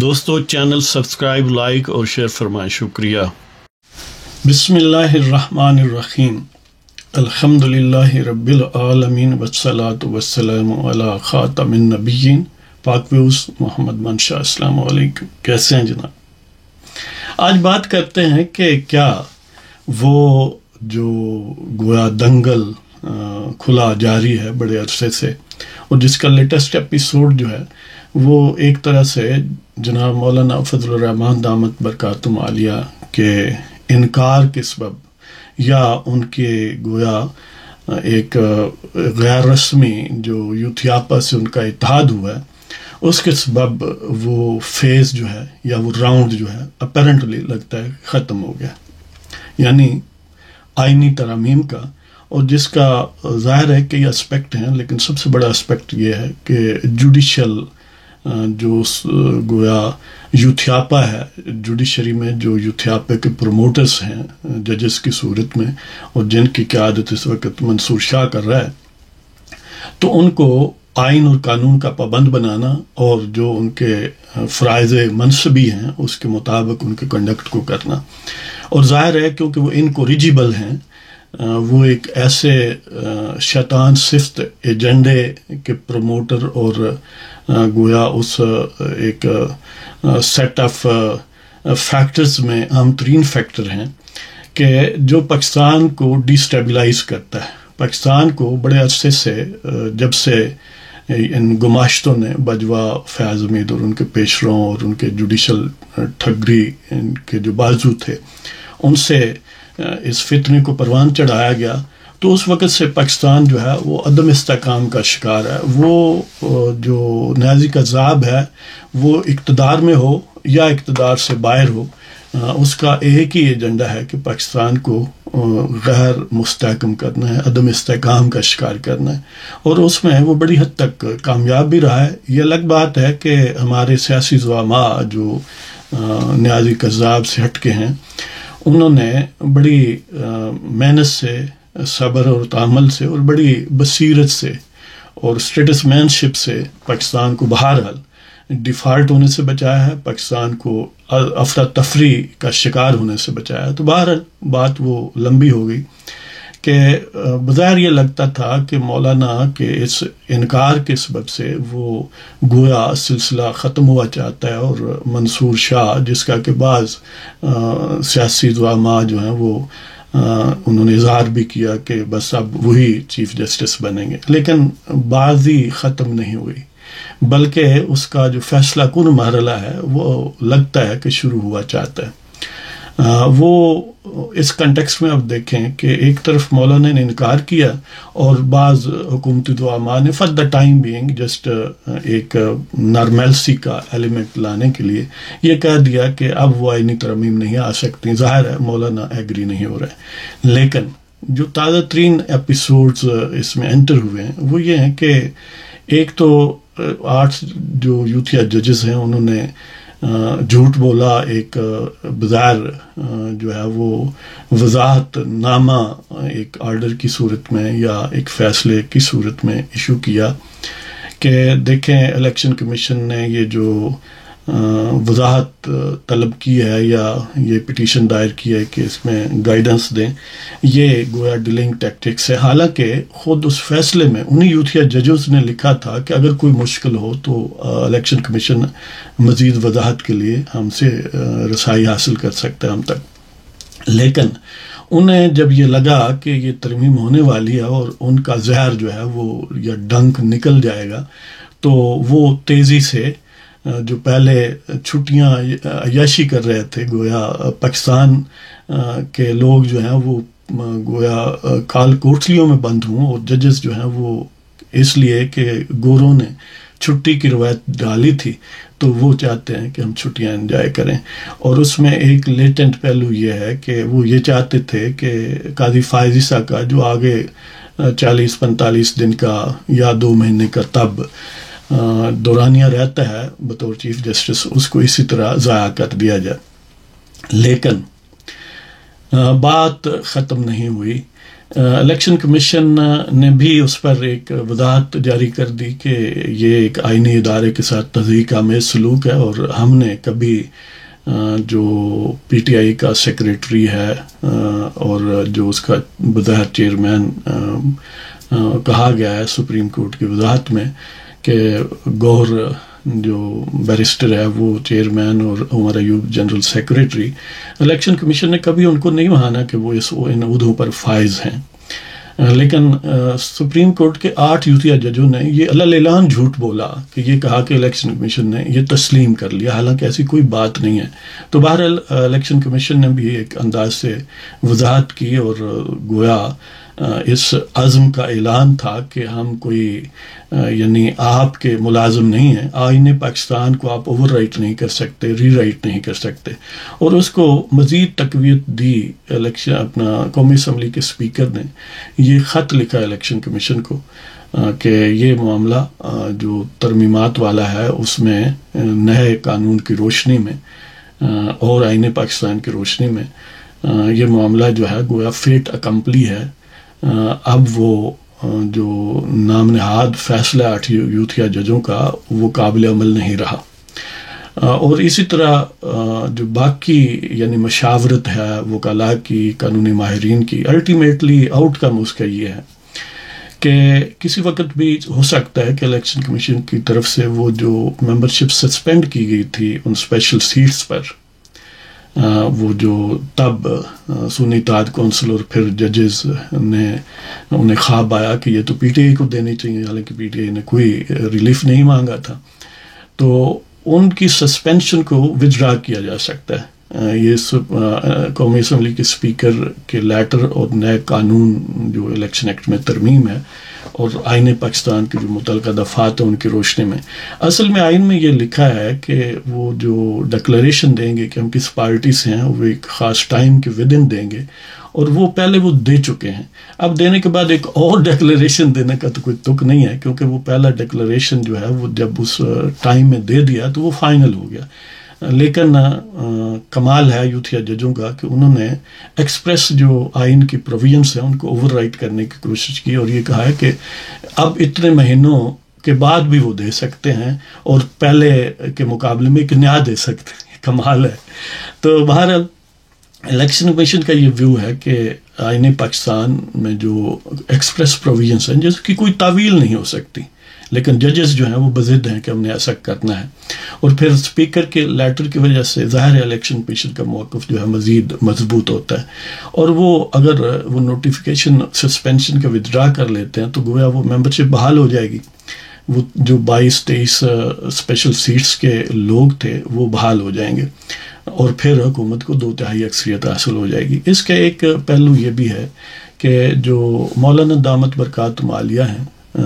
دوستو channel subscribe like اور share فرمائیں، شکریہ۔ بسم اللہ الرحمن الرحیم، الحمدللہ رب العالمین والصلاة والسلام علی خاتم النبیین، پاک پیوس محمد منشا۔ السلام علیکم، کیسے ہیں جناب؟ آج بات کرتے ہیں کہ کیا وہ جو گویا دنگل کھلا جاری ہے بڑے عرصے سے، اور جس کا لیٹسٹ ایپیسوڈ جو ہے وہ ایک طرح سے جناب مولانا فضل الرحمان دامت برکاتہم عالیہ کے انکار کے سبب یا ان کے گویا ایک غیر رسمی جو یوتھیاپا سے ان کا اتحاد ہوا ہے، اس کے سبب وہ فیز جو ہے یا وہ راؤنڈ جو ہے اپیرنٹلی لگتا ہے ختم ہو گیا، یعنی آئینی ترامیم کا۔ اور جس کا ظاہر ہے کہ یہ اسپیکٹ ہیں، لیکن سب سے بڑا اسپیکٹ یہ ہے کہ جوڈیشل جو گویا یوتھیاپا ہے، جوڈیشری میں جو یوتھیاپا کے پروموٹرز ہیں ججز کی صورت میں، اور جن کی قیادت اس وقت منصور شاہ کر رہا ہے، تو ان کو آئین اور قانون کا پابند بنانا اور جو ان کے فرائض منصبی ہیں اس کے مطابق ان کے کنڈکٹ کو کرنا۔ اور ظاہر ہے کیونکہ وہ انکوریجیبل ہیں، وہ ایک ایسے شیطان صفت ایجنڈے کے پروموٹر اور گویا اس ایک سیٹ آف فیکٹرز میں اہم ترین فیکٹر ہیں کہ جو پاکستان کو ڈی اسٹیبلائز کرتا ہے۔ پاکستان کو بڑے عرصے سے جب سے ان گماشتوں نے باجوہ فیاض حمید اور ان کے پیشروؤں اور ان کے جوڈیشل ٹھگری ان کے جو بازو تھے، ان سے اس فتنے کو پروان چڑھایا گیا، تو اس وقت سے پاکستان جو ہے وہ عدم استحکام کا شکار ہے۔ وہ جو نیازی کا ذاب ہے وہ اقتدار میں ہو یا اقتدار سے باہر ہو، اس کا ایک ہی ایجنڈا ہے کہ پاکستان کو غیر مستحکم کرنا ہے، عدم استحکام کا شکار کرنا ہے، اور اس میں وہ بڑی حد تک کامیاب بھی رہا ہے۔ یہ الگ بات ہے کہ ہمارے سیاسی زعماء جو نیازی کذاب سے ہٹ کے ہیں، انہوں نے بڑی محنت سے، صبر اور تحمل سے اور بڑی بصیرت سے اور اسٹیٹس مین شپ سے پاکستان کو بہرحال ڈیفالٹ ہونے سے بچایا ہے، پاکستان کو افراتفری کا شکار ہونے سے بچایا ہے۔ تو بہرحال بات وہ لمبی ہو گئی کہ بظاہر یہ لگتا تھا کہ مولانا کے اس انکار کے سبب سے وہ گویا سلسلہ ختم ہوا چاہتا ہے، اور منصور شاہ جس کا کہ بعض سیاسی زعماء جو ہیں وہ انہوں نے اظہار بھی کیا کہ بس اب وہی چیف جسٹس بنیں گے، لیکن بازی ختم نہیں ہوئی، بلکہ اس کا جو فیصلہ کن مرحلہ ہے وہ لگتا ہے کہ شروع ہوا چاہتا ہے۔ وہ اس کنٹیکسٹ میں اب دیکھیں کہ ایک طرف مولانا نے انکار کیا اور بعض حکومتی زعماء نے for the time being just ایک نارمیلسی کا ایلیمنٹ لانے کے لیے یہ کہہ دیا کہ اب وہ آئینی ترمیم نہیں آ سکتی۔ ظاہر ہے مولانا ایگری نہیں ہو رہے، لیکن جو تازہ ترین ایپیسوڈز اس میں انٹر ہوئے ہیں وہ یہ ہیں کہ ایک تو 8 جو یوتھیا ججز ہیں انہوں نے جھوٹ بولا، ایک بظاہر جو ہے وہ وضاحت نامہ ایک آرڈر کی صورت میں یا ایک فیصلے کی صورت میں ایشو کیا کہ دیکھیں الیکشن کمیشن نے یہ جو وضاحت طلب کی ہے یا یہ پٹیشن دائر کی ہے کہ اس میں گائیڈنس دیں، یہ گویا ڈیلنگ ٹیکٹکس ہے۔ حالانکہ خود اس فیصلے میں انہی یوتھیا ججز نے لکھا تھا کہ اگر کوئی مشکل ہو تو الیکشن کمیشن مزید وضاحت کے لیے ہم سے رسائی حاصل کر سکتا ہے ہم تک، لیکن انہیں جب یہ لگا کہ یہ ترمیم ہونے والی ہے اور ان کا زہر جو ہے وہ یا ڈنک نکل جائے گا، تو وہ تیزی سے جو پہلے چھٹیاں عیاشی کر رہے تھے، گویا پاکستان کے لوگ جو ہیں وہ گویا کال کوٹلیوں میں بند ہوں، اور ججز جو ہیں وہ اس لیے کہ گوروں نے چھٹی کی روایت ڈالی تھی تو وہ چاہتے ہیں کہ ہم چھٹیاں انجوائے کریں۔ اور اس میں ایک لیٹنٹ پہلو یہ ہے کہ وہ یہ چاہتے تھے کہ قاضی فائز عیسیٰ کا جو آگے 40-45 دن کا یا 2 مہینے کا تب دورانیہ رہتا ہے بطور چیف جسٹس، اس کو اسی طرح ضائع کر دیا جائے، لیکن بات ختم نہیں ہوئی۔ الیکشن کمیشن نے بھی اس پر ایک وضاحت جاری کر دی کہ یہ ایک آئینی ادارے کے ساتھ تضحیک آمیز سلوک ہے، اور ہم نے کبھی جو پی ٹی آئی کا سیکریٹری ہے اور جو اس کا بظاہر چیئرمین کہا گیا ہے سپریم کورٹ کی وضاحت میں کہ گوہر جو بیرسٹر ہے وہ چیئرمین اور Omar Ayub general secretary, election commission نے کبھی ان کو نہیں مانا کہ وہ ان عہدوں پر فائز ہیں. لیکن سپریم کورٹ کے 8 یوتھیا ججوں نے یہ علل اعلان جھوٹ بولا کہ یہ کہا کہ الیکشن کمیشن نے یہ تسلیم کر لیا، حالانکہ ایسی کوئی بات نہیں ہے. تو بہرحال الیکشن کمیشن نے بھی ایک انداز سے وضاحت کی اور گویا اس عزم کا اعلان تھا کہ ہم کوئی یعنی آپ کے ملازم نہیں ہیں، آئین پاکستان کو آپ اوور رائٹ نہیں کر سکتے، ری رائٹ نہیں کر سکتے. اور اس کو مزید تقویت دی الیکشن اپنا قومی اسمبلی کے اسپیکر نے یہ خط لکھا الیکشن کمیشن کو کہ یہ معاملہ جو ترمیمات والا ہے اس میں نئے قانون کی روشنی میں اور آئین پاکستان کی روشنی میں یہ معاملہ جو ہے گویا فیٹ اکمپلی ہے. اب وہ جو نام نہاد فیصلہ 8 یوتھیا ججوں کا وہ قابل عمل نہیں رہا. اور اسی طرح جو باقی یعنی مشاورت ہے وکلاء کی، قانونی ماہرین کی، الٹیمیٹلی آؤٹ کم اس کا یہ ہے کہ کسی وقت بھی ہو سکتا ہے کہ الیکشن کمیشن کی طرف سے وہ جو ممبرشپ سسپینڈ کی گئی تھی ان اسپیشل سیٹس پر، وہ جو تب سنی اتحاد کونسل اور پھر ججز نے انہیں خواب آیا کہ یہ تو پی ٹی آئی کو دینی چاہیے، حالانکہ پی ٹی آئی نے کوئی ریلیف نہیں مانگا تھا، تو ان کی سسپینشن کو وڈرا کیا جا سکتا ہے. یہ قومی اسمبلی کے اسپیکر کے لیٹر اور نئے قانون جو الیکشن ایکٹ میں ترمیم ہے اور آئین پاکستان کے جو متعلقہ دفعات ہیں ان کی روشنی میں. اصل میں آئین میں یہ لکھا ہے کہ وہ جو ڈکلریشن دیں گے کہ ہم کس پارٹی سے ہیں وہ ایک خاص ٹائم کے ود ان دیں گے، اور وہ پہلے وہ دے چکے ہیں. اب دینے کے بعد ایک اور ڈکلریشن دینے کا تو کوئی تک نہیں ہے، کیونکہ وہ پہلا ڈکلریشن جو ہے وہ جب اس ٹائم میں دے دیا تو وہ فائنل ہو گیا. لیکن کمال ہے یوتھیا ججوں کا کہ انہوں نے ایکسپریس جو آئین کی پروویژنس ہیں ان کو اوور رائٹ کرنے کی کوشش کی، اور یہ کہا ہے کہ اب اتنے مہینوں کے بعد بھی وہ دے سکتے ہیں اور پہلے کے مقابلے میں ایک نیا دے سکتے ہیں. کمال ہے. تو بہرحال الیکشن کمیشن کا یہ ویو ہے کہ آئین پاکستان میں جو ایکسپریس پروویژنس ہیں جس کی کوئی تعویل نہیں ہو سکتی، لیکن ججز جو ہیں وہ بضد ہیں کہ ہم نے ایسا کرنا ہے. اور پھر اسپیکر کے لیٹر کی وجہ سے ظاہر ہے الیکشن کمیشن کا موقف جو ہے مزید مضبوط ہوتا ہے، اور وہ اگر وہ نوٹیفیکیشن سسپینشن کا ودرا کر لیتے ہیں تو گویا وہ ممبرشپ بحال ہو جائے گی. وہ جو 22-23 اسپیشل سیٹس کے لوگ تھے وہ بحال ہو جائیں گے، اور پھر حکومت کو 2/3 اکثریت حاصل ہو جائے گی. اس کا ایک پہلو یہ بھی ہے کہ جو مولانا دامت برکاتہم عالیہ ہیں،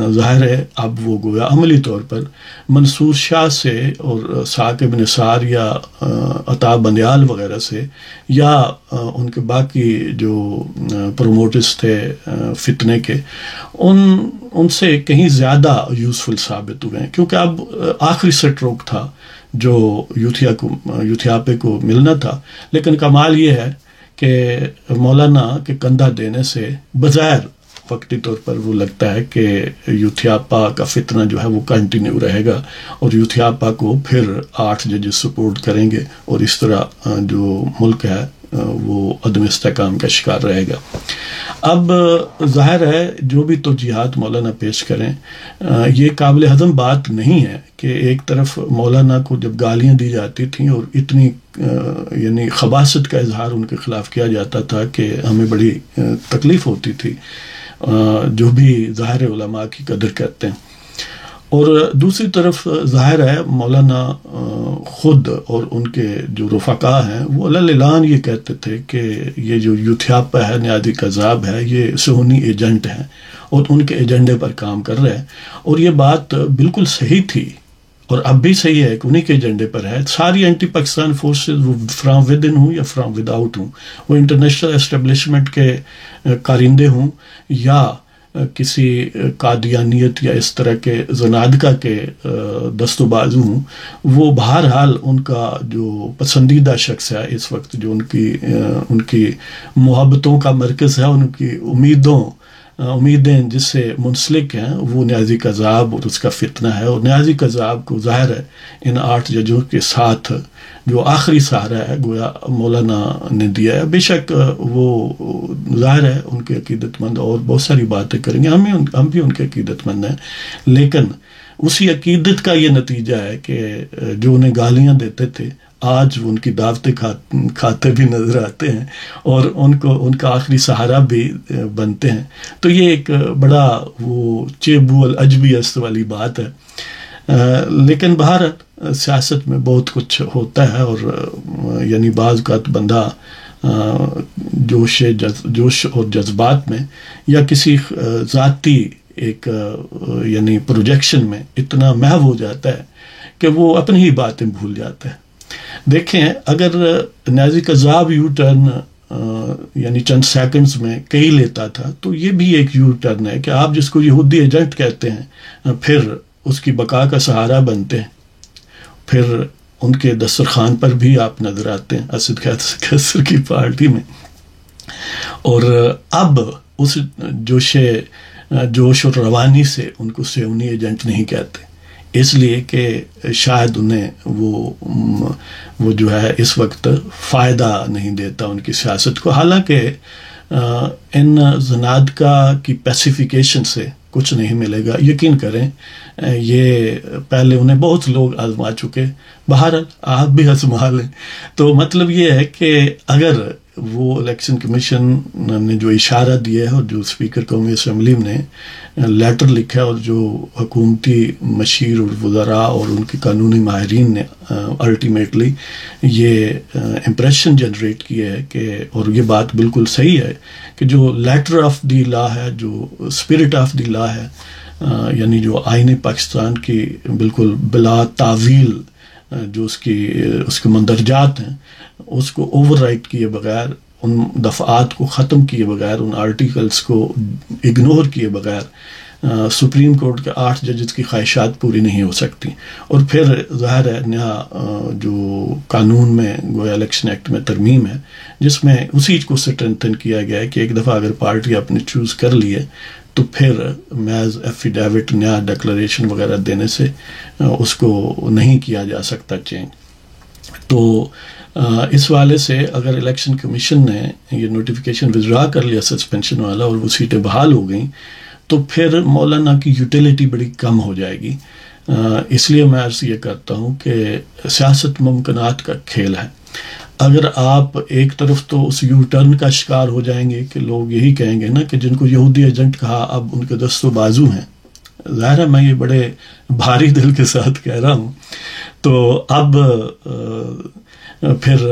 ظاہر ہے اب وہ گویا عملی طور پر منصور شاہ سے اور ثاقب نثار یا عطا بندیال وغیرہ سے یا ان کے باقی جو پروموٹرز تھے فتنے کے ان سے کہیں زیادہ یوزفل ثابت ہوئے ہیں، کیونکہ اب آخری سٹروک تھا جو یوتھیاپے کو ملنا تھا. لیکن کمال یہ ہے کہ مولانا کے کندھا دینے سے بظاہر وقتی طور پر وہ لگتا ہے کہ یوتھیاپا کا فتنہ جو ہے وہ کنٹینیو رہے گا، اور یوتھیاپا کو پھر 8 ججز سپورٹ کریں گے، اور اس طرح جو ملک ہے وہ عدم استحکام کا شکار رہے گا. اب ظاہر ہے جو بھی توجیہات مولانا پیش کریں یہ قابل ہضم بات نہیں ہے کہ ایک طرف مولانا کو جب گالیاں دی جاتی تھیں اور اتنی یعنی خباثت کا اظہار ان کے خلاف کیا جاتا تھا کہ ہمیں بڑی تکلیف ہوتی تھی، جو بھی ظاہر علماء کی قدر کرتے ہیں. اور دوسری طرف ظاہر ہے مولانا خود اور ان کے جو رفقا ہیں وہ علل اعلان یہ کہتے تھے کہ یہ جو یوتھیاپا ہے نیادی کذاب ہے، یہ صہیونی ایجنٹ ہیں اور ان کے ایجنڈے پر کام کر رہے ہیں. اور یہ بات بالکل صحیح تھی اور اب بھی صحیح ہے کہ انہی کے ایجنڈے پر ہے. ساری اینٹی پاکستان فورسز وہ فرام ود ان ہوں یا فرام ود آؤٹ ہوں، وہ انٹرنیشنل اسٹیبلشمنٹ کے کارندے ہوں یا کسی قادیانیت یا اس طرح کے زنادقہ کے دست و بازو ہوں، وہ بہرحال ان کا جو پسندیدہ شخص ہے اس وقت، جو ان کی محبتوں کا مرکز ہے، ان کی امیدیں جس سے منسلک ہیں، وہ نیازی قذاب اور اس کا فتنہ ہے۔ اور نیازی قذاب کو ظاہر ہے ان 8 ججوں کے ساتھ جو آخری سہارا ہے گویا مولانا نے دیا ہے۔ بے شک وہ ظاہر ہے ان کے عقیدت مند اور بہت ساری باتیں کریں گے، ہم بھی ان کے عقیدت مند ہیں، لیکن اسی عقیدت کا یہ نتیجہ ہے کہ جو انہیں گالیاں دیتے تھے آج وہ ان کی دعوتیں کھاتے بھی نظر آتے ہیں اور ان کا آخری سہارا بھی بنتے ہیں۔ تو یہ ایک بڑا وہ چیبو العجبی است والی بات ہے، لیکن بہرحال سیاست میں بہت کچھ ہوتا ہے، اور یعنی بعض اوقات بندہ جوش اور جذبات میں یا کسی ذاتی ایک یعنی پروجیکشن میں اتنا محو ہو جاتا ہے کہ وہ اپنی ہی باتیں بھول جاتا ہے۔ دیکھیں، اگر نیازی قذاب یو ٹرن یعنی چند سیکنڈز میں کئی لیتا تھا، تو یہ بھی ایک یو ٹرن ہے کہ آپ جس کو یہودی ایجنٹ کہتے ہیں پھر اس کی بقا کا سہارا بنتے ہیں، پھر ان کے دسترخوان پر بھی آپ نظر آتے ہیں اسد قیصر کی پارٹی میں، اور اب اس جوش اور روانی سے ان کو سیونی ایجنٹ نہیں کہتے، اس لیے کہ شاید انہیں وہ جو ہے اس وقت فائدہ نہیں دیتا ان کی سیاست کو۔ حالانکہ ان زنادقہ کی پیسیفیکیشن سے کچھ نہیں ملے گا، یقین کریں، یہ پہلے انہیں بہت لوگ آزما چکے، بہرحال آپ بھی آزما لیں۔ تو مطلب یہ ہے کہ اگر وہ الیکشن کمیشن نے جو اشارہ دیا ہے اور جو اسپیکر قومی اسمبلی نے لیٹر لکھا ہے اور جو حکومتی مشیر اور وزراء اور ان کے قانونی ماہرین نے الٹیمیٹلی یہ امپریشن جنریٹ کیا ہے کہ، اور یہ بات بالکل صحیح ہے کہ جو لیٹر آف دی لا ہے، جو اسپرٹ آف دی لا ہے، یعنی جو آئین پاکستان کی بالکل بلا تعویل جو اس کے مندرجات ہیں، اس کو اوور رائٹ کیے بغیر، ان دفعات کو ختم کیے بغیر، ان آرٹیکلز کو اگنور کیے بغیر سپریم کورٹ کے 8 ججز کی خواہشات پوری نہیں ہو سکتی۔ اور پھر ظاہر ہے نیا جو قانون میں گویا الیکشن ایکٹ میں ترمیم ہے، جس میں اسی کو اسٹرینتھن کیا گیا ہے کہ ایک دفعہ اگر پارٹی آپ نے چوز کر لی ہے تو پھر محض ایفیڈیوٹ نیا ڈکلریشن وغیرہ دینے سے اس کو نہیں کیا جا سکتا چینج۔ تو اس والے سے اگر الیکشن کمیشن نے یہ نوٹیفیکیشن وزڈرا کر لیا سسپینشن والا اور وہ سیٹیں بحال ہو گئیں، تو پھر مولانا کی یوٹیلیٹی بڑی کم ہو جائے گی۔ اس لیے میں عرض یہ کرتا ہوں کہ سیاست ممکنات کا کھیل ہے۔ اگر آپ ایک طرف تو اس یو ٹرن کا شکار ہو جائیں گے کہ لوگ یہی کہیں گے نا کہ جن کو یہودی ایجنٹ کہا اب ان کے دست و بازو ہیں، ظاہر ہے میں یہ بڑے بھاری دل کے ساتھ کہہ رہا ہوں، تو اب پھر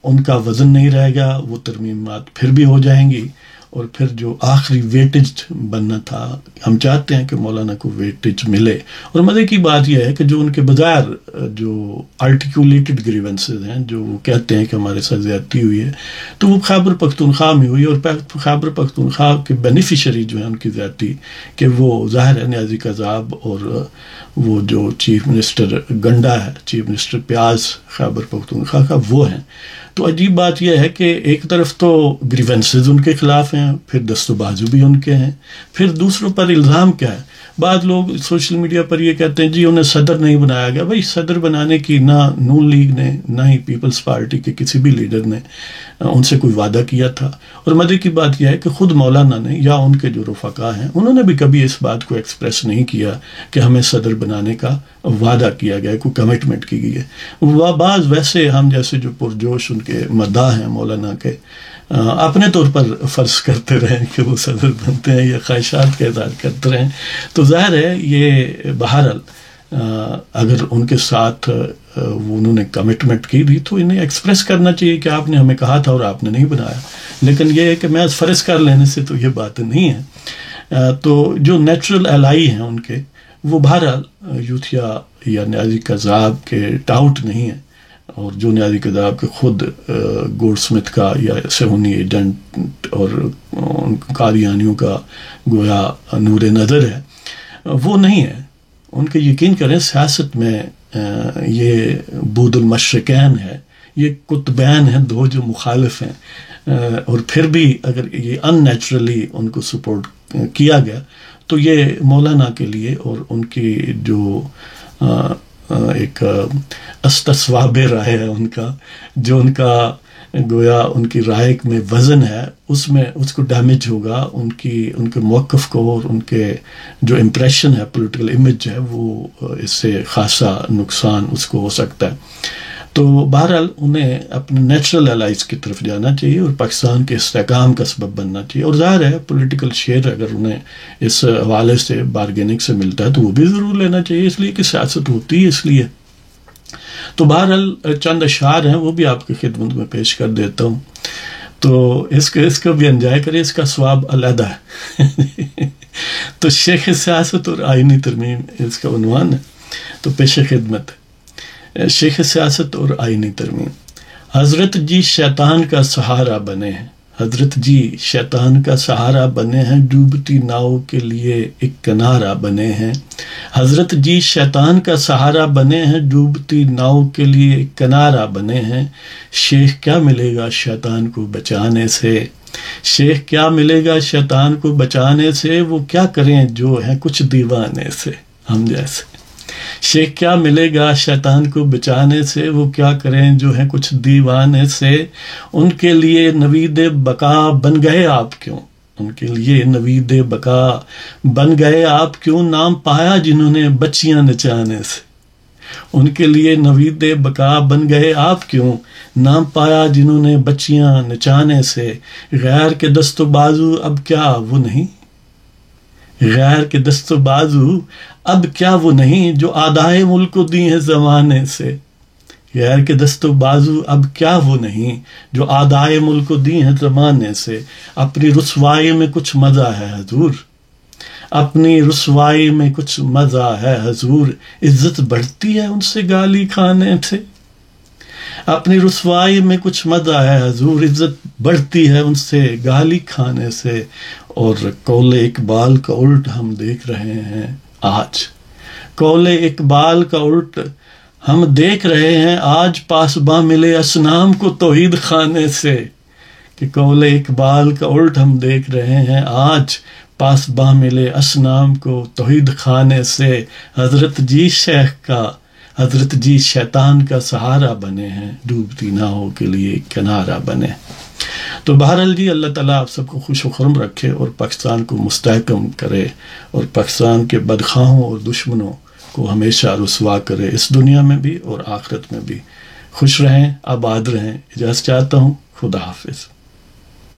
ان کا وزن نہیں رہے گا، وہ ترمیمات پھر بھی ہو جائیں گی، اور پھر جو آخری ویٹیج بننا تھا، ہم چاہتے ہیں کہ مولانا کو ویٹیج ملے۔ اور مزے کی بات یہ ہے کہ جو ان کے بغیر جو آرٹیکولیٹڈ گریونسز ہیں، جو وہ کہتے ہیں کہ ہمارے ساتھ زیادتی ہوئی ہے، تو وہ خیبر پختونخوا میں ہوئی، اور خیبر پختونخوا کے بینیفیشری جو ہیں ان کی زیادتی، کہ وہ ظاہر ہے نیازی قذاب اور وہ جو چیف منسٹر گنڈا ہے، چیف منسٹر پیاز خیبر پختونخوا کا، وہ ہیں۔ تو عجیب بات یہ ہے کہ ایک طرف تو گریونسز ان کے خلاف ہیں، پھر دست و بازو بھی ان کے ہیں، پھر دوسروں پر الزام کیا ہے؟ بعض لوگ سوشل میڈیا پر یہ کہتے ہیں جی انہیں صدر نہیں بنایا گیا۔ بھائی صدر بنانے کی نہ نون لیگ نے نہ ہی پیپلز پارٹی کے کسی بھی لیڈر نے ان سے کوئی وعدہ کیا تھا، اور مزے کی بات یہ ہے کہ خود مولانا نے یا ان کے جو رفقا ہیں انہوں نے بھی کبھی اس بات کو ایکسپریس نہیں کیا کہ ہمیں صدر بنانے کا وعدہ کیا گیا ہے، کوئی کمٹمنٹ کی گئی ہے۔ بعض ویسے ہم جیسے جو پرجوش ان کے مداح ہیں مولانا کے، اپنے طور پر فرض کرتے رہیں کہ وہ صدر بنتے ہیں یا خواہشات کا اظہار کرتے رہیں، تو ظاہر ہے یہ بہرحال اگر ان کے ساتھ انہوں نے کمٹمنٹ کی دی تو انہیں ایکسپریس کرنا چاہیے کہ آپ نے ہمیں کہا تھا اور آپ نے نہیں بنایا۔ لیکن یہ ہے کہ محض فرض کر لینے سے تو یہ بات نہیں ہے۔ تو جو نیچرل الائی ہیں ان کے، وہ بہرحال یوتھیا یا نیازی قذاب کے ٹاؤٹ نہیں ہیں، اور جو نیازی کتاب کے خود گولڈ سمتھ کا یا سہونی ایجنٹ اور قادیانیوں کا گویا نور نظر ہے، وہ نہیں ہے. ان کے یقین کریں سیاست میں یہ بود المشرقین ہے، یہ قطبین ہیں دو جو مخالف ہیں، اور پھر بھی اگر یہ ان نیچرلی ان کو سپورٹ کیا گیا تو یہ مولانا کے لیے اور ان کی جو ایک استصواب رائے ہے ان کا، جو ان کا گویا ان کی رائے میں وزن ہے، اس کو ڈیمیج ہوگا، ان کے موقف کو اور ان کے جو امپریشن ہے، پولیٹیکل امیج ہے، وہ اس سے خاصا نقصان اس کو ہو سکتا ہے. تو بہرحال انہیں اپنے نیچرل الائز کی طرف جانا چاہیے اور پاکستان کے استحکام کا سبب بننا چاہیے. اور ظاہر ہے پولیٹیکل شیئر اگر انہیں اس حوالے سے بارگیننگ سے ملتا ہے تو وہ بھی ضرور لینا چاہیے، اس لیے کہ سیاست ہوتی ہے اس لیے. تو بہرحال چند اشعار ہیں وہ بھی آپ کی خدمت میں پیش کر دیتا ہوں، تو اس کو بھی انجوائے کریں، اس کا ثواب علیحدہ ہے. تو شیخ سیاست اور آئینی ترمیم اس کا عنوان ہے، تو پیش خدمت شیخ سیاست اور آئینی ترمیم. حضرت جی شیطان کا سہارا بنے ہیں، حضرت جی شیطان کا سہارا بنے ہیں، ڈوبتی ناؤ کے لیے ایک کنارہ بنے ہیں. حضرت جی شیطان کا سہارا بنے ہیں، ڈوبتی ناؤ کے لیے ایک کنارہ بنے ہیں. شیخ کیا ملے گا شیطان کو بچانے سے، شیخ کیا ملے گا شیطان کو بچانے سے، وہ کیا کریں جو ہیں کچھ دیوانے سے ہم جیسے. شیخ کیا ملے گا شیطان کو بچانے سے، وہ کیا کریں جو ہیں کچھ دیوانے سے. ان کے لیے نوید بقا بن گئے آپ کیوں، ان کے لیے نوید بقا بن گئے آپ کیوں، نام پایا جنہوں نے بچیاں نچانے سے. ان کے لیے نوید بقا بن گئے آپ کیوں، نام پایا جنہوں نے بچیاں نچانے سے. غیر کے دست و بازو اب کیا وہ نہیں، غیر کے دست و بازو اب کیا وہ نہیں، جو آدائے ملک کو دی ہیں زمانے سے. غیر کے دست و بازو اب کیا وہ نہیں، جو آدائے ملک کو دی ہیں زمانے سے. اپنی رسوائی میں کچھ مزہ ہے حضور، اپنی رسوائی میں کچھ مزہ ہے حضور، عزت بڑھتی ہے ان سے گالی کھانے سے. اپنی رسوائی میں کچھ مزہ ہے حضور، عزت بڑھتی ہے ان سے گالی کھانے سے. اور قول اقبال کا الٹ ہم دیکھ رہے ہیں آج، قول اقبال کا الٹ ہم دیکھ رہے ہیں آج، پاسباں ملے اصنام کو توحید خانے سے. کہ قول اقبال کا الٹ ہم دیکھ رہے ہیں آج، پاسباں ملے اصنام کو توحید خانے سے. حضرت جی شیخ کا، حضرت جی شیطان کا سہارا بنے ہیں، ڈوبتی ناؤں کے لیے کنارہ بنے. تو بہرحال جی اللہ تعالیٰ آپ سب کو خوش و خرم رکھے اور پاکستان کو مستحکم کرے اور پاکستان کے بدخواہوں اور دشمنوں کو ہمیشہ رسوا کرے، اس دنیا میں بھی اور آخرت میں بھی. خوش رہیں، آباد رہیں. اجازت چاہتا ہوں، خدا حافظ.